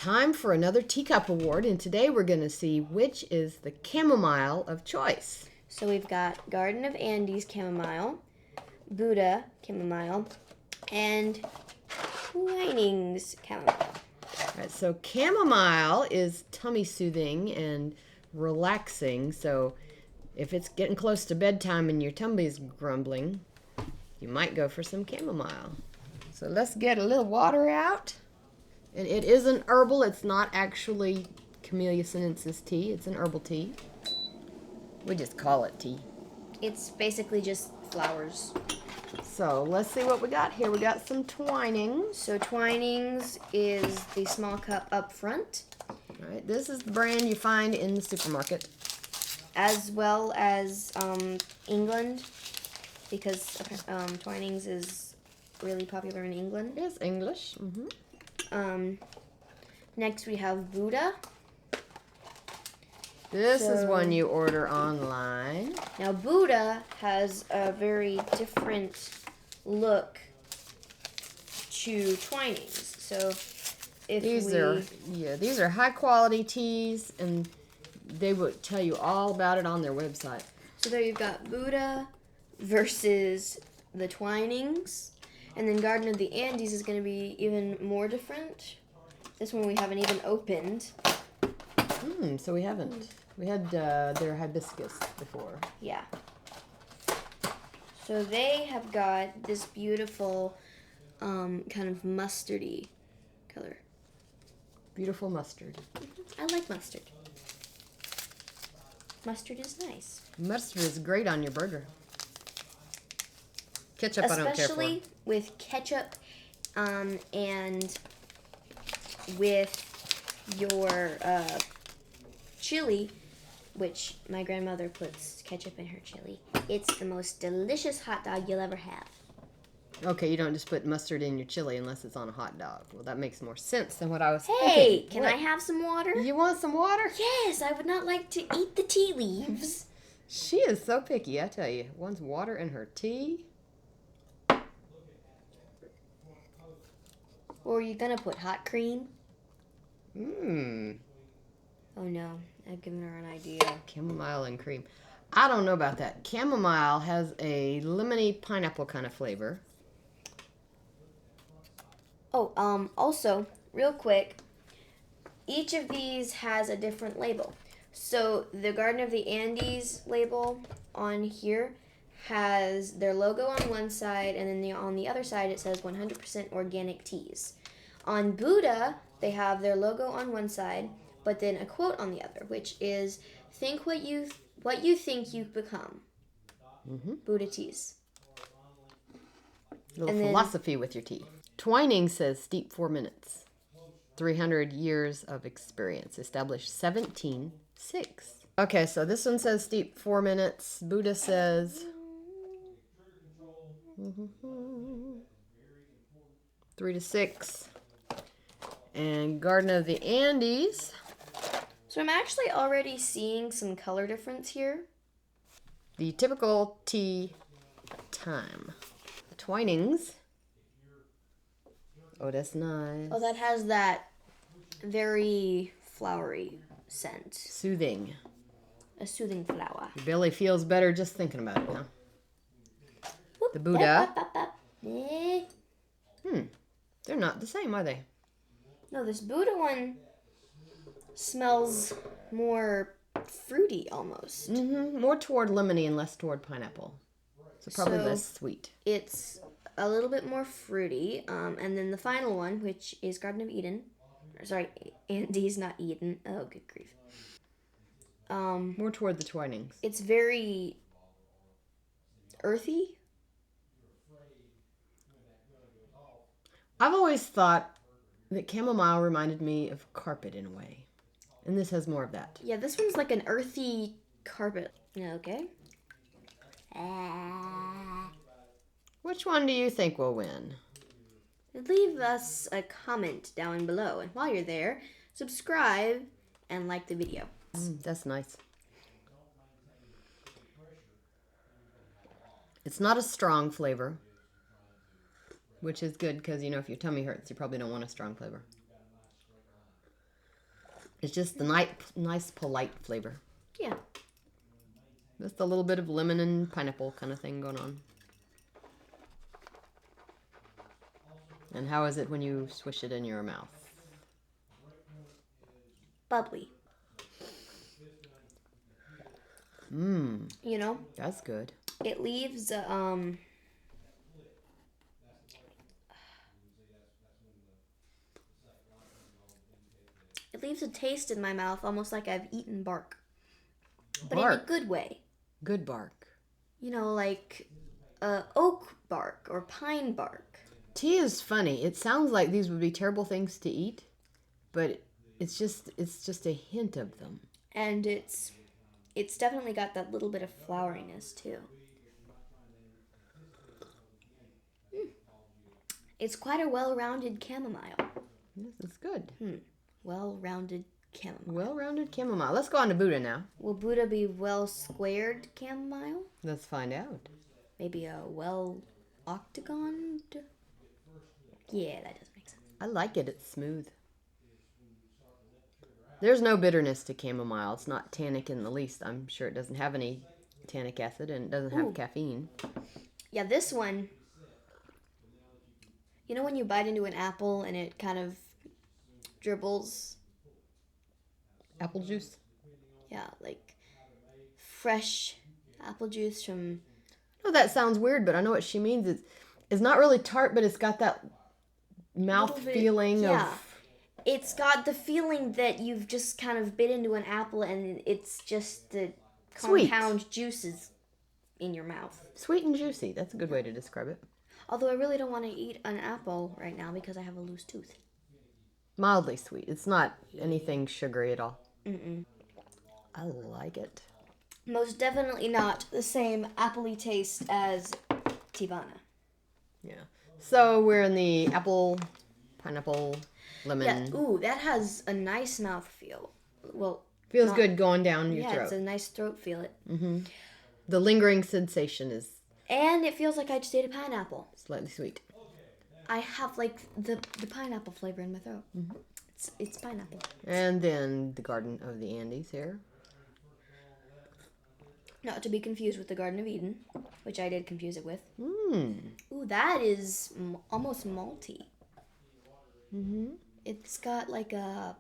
time for another teacup award, and today we're going to see which is the chamomile of choice. So we've got Garden of Andes chamomile, Buddha chamomile, and Twinings chamomile. All right, so chamomile is tummy soothing and relaxing, so if it's getting close to bedtime and your tummy's grumbling, you might go for some chamomile. So let's get a little water out. And it is an herbal. It's not actually Camellia sinensis tea. It's an herbal tea. We just call it tea. It's basically just flowers. So let's see what we got here. We got some Twinings. So Twinings is the small cup up front. All right, this is the brand you find in the supermarket. As well as England, because Twinings is really popular in England. It's English. Mm-hmm. Next we have Buddha. This is one you order online. Now Buddha has a very different look to Twinings. So if these are high quality teas, and they would tell you all about it on their website. So there you've got Buddha versus the Twinings. And then Garden of the Andes is going to be even more different. This one we haven't even opened. So we haven't. We had their hibiscus before. Yeah. So they have got this beautiful kind of mustardy color. Beautiful mustard. I like mustard. Mustard is nice. Mustard is great on your burger. Ketchup, I don't care for. Especially with ketchup and with your chili, which my grandmother puts ketchup in her chili. It's the most delicious hot dog you'll ever have. Okay, you don't just put mustard in your chili unless it's on a hot dog. Well, that makes more sense than what I was thinking. Hey, can I have some water? You want some water? Yes, I would not like to eat the tea leaves. She is so picky, I tell you. Wants water in her tea. Or are you gonna put hot cream? Oh no, I've given her an idea. Chamomile and cream. I don't know about that. Chamomile has a lemony pineapple kind of flavor. Oh, also, real quick, each of these has a different label. So the Garden of the Andes label on here has their logo on one side, and then on the other side it says 100% organic teas. On Buddha, they have their logo on one side, but then a quote on the other, which is, think what you think you've become. Buddha teas. A little philosophy with your tea. Twining says steep 4 minutes. 300 years of experience. Established 1706. Okay, so this one says steep 4 minutes. Buddha says 3 to 6. And Garden of the Andes. So I'm actually already seeing some color difference here. The typical tea time. The Twinings. Oh, that's nice. Oh, that has that very flowery scent. Soothing. A soothing flower. Your belly feels better just thinking about it, huh? The Buddha. They're not the same, are they? No, this Buddha one smells more fruity almost. More toward lemony and less toward pineapple. So probably less sweet. It's a little bit more fruity. And then the final one, which is Garden of Eden. Sorry, Andes, not Eden. Oh, good grief. More toward the Twinings. It's very earthy. I've always thought that chamomile reminded me of carpet in a way. And this has more of that. Yeah, this one's like an earthy carpet. Okay. Which one do you think will win? Leave us a comment down below. And while you're there, subscribe and like the video. That's nice. It's not a strong flavor, which is good because, you know, if your tummy hurts, you probably don't want a strong flavor. It's just the nice, polite flavor. Yeah. Just a little bit of lemon and pineapple kind of thing going on. And how is it when you swish it in your mouth? Bubbly. Mmm, You know, that's good. it leaves it leaves a taste in my mouth almost like I've eaten bark. But in a Bark. good way. Good bark. You know, like oak bark or pine bark. Tea is funny. It sounds like these would be terrible things to eat, but it's just a hint of them. And it's definitely got that little bit of floweriness too. It's quite a well-rounded chamomile. This is good. Well-rounded chamomile. Well-rounded chamomile. Let's go on to Buddha now. Will Buddha be well-squared chamomile? Let's find out. Maybe a well-octagoned? Yeah, that doesn't make sense. I like it. It's smooth. There's no bitterness to chamomile. It's not tannic in the least. I'm sure it doesn't have any tannic acid and it doesn't have caffeine. Yeah, this one, you know when you bite into an apple and it kind of dribbles? Apple juice? Yeah, like fresh apple juice from... Oh, that sounds weird, but I know what she means. It's not really tart, but it's got that mouth feeling yeah. of... It's got the feeling that you've just kind of bit into an apple and it's just the Sweet. compound juices in your mouth. Sweet and juicy. That's a good way to describe it. Although I really don't want to eat an apple right now because I have a loose tooth. Mildly sweet. It's not anything sugary at all. Mm-mm. I like it. Most definitely not the same appley taste as Tivana. Yeah. So we're in the apple, pineapple, lemon. Yeah, ooh, that has a nice mouthfeel. Well, Feels good going down your yeah, throat. it's a nice throat feel. It. Mm-hmm. The lingering sensation is And it feels like I just ate a pineapple. slightly sweet. I have like the pineapple flavor in my throat. Mm-hmm. It's pineapple. And then the Garden of the Andes here. Not to be confused with the Garden of Eden, which I did confuse it with. Mmm. Ooh, that is almost malty. Mm-hmm. It's got like a...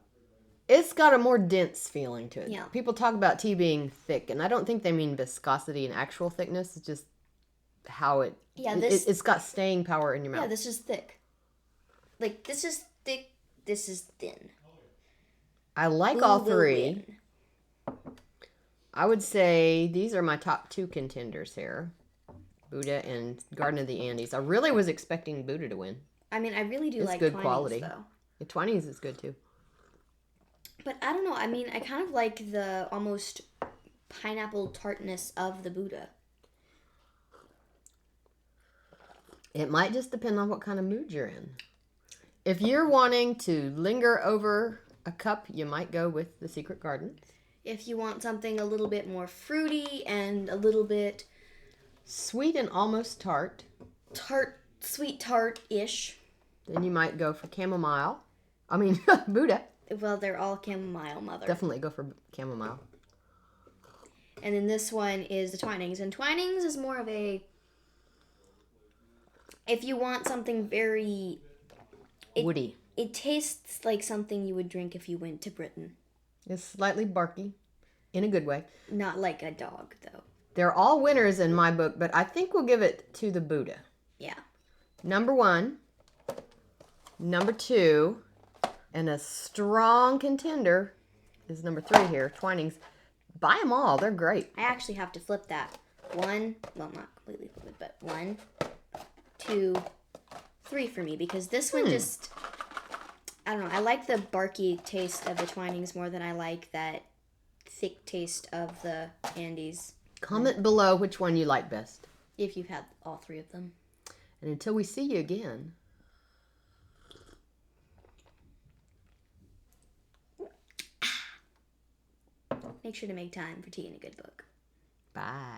It's got a more dense feeling to it. Yeah. People talk about tea being thick, and I don't think they mean viscosity and actual thickness. It's just how it... Yeah, it's got staying power in your mouth. Yeah, this is thick. Like, this is thick, this is thin. I like all three. I would say these are my top two contenders here. Buddha and Garden of the Andes. I really was expecting Buddha to win. I mean, I really do It's like good Twinings, quality. though. The Twinings is good too. But I don't know. I mean, I kind of like the almost pineapple tartness of the Buddha. It might just depend on what kind of mood you're in. If you're wanting to linger over a cup, you might go with the Secret Garden. If you want something a little bit more fruity and a little bit Sweet and almost tart, sweet tart-ish. then you might go for chamomile. I mean, Buddha. Well, they're all chamomile, mother. Definitely go for chamomile. And then this one is the Twinings. And Twinings is more of a... If you want something very... Woody. It tastes like something you would drink if you went to Britain. It's slightly barky, in a good way. Not like a dog, though. They're all winners in my book, but I think we'll give it to the Buddha. Yeah. Number 1, number 2, and a strong contender is number 3 here, Twinings. Buy them all. They're great. I actually have to flip that. 1, well, not completely flip it, but 1, 2, 3 for me, because this one just, I don't know, I like the barky taste of the Twinings more than I like that thick taste of the Andes. Comment below which one you like best. If you've had all 3 of them. And until we see you again. Make sure to make time for tea and a good book. Bye.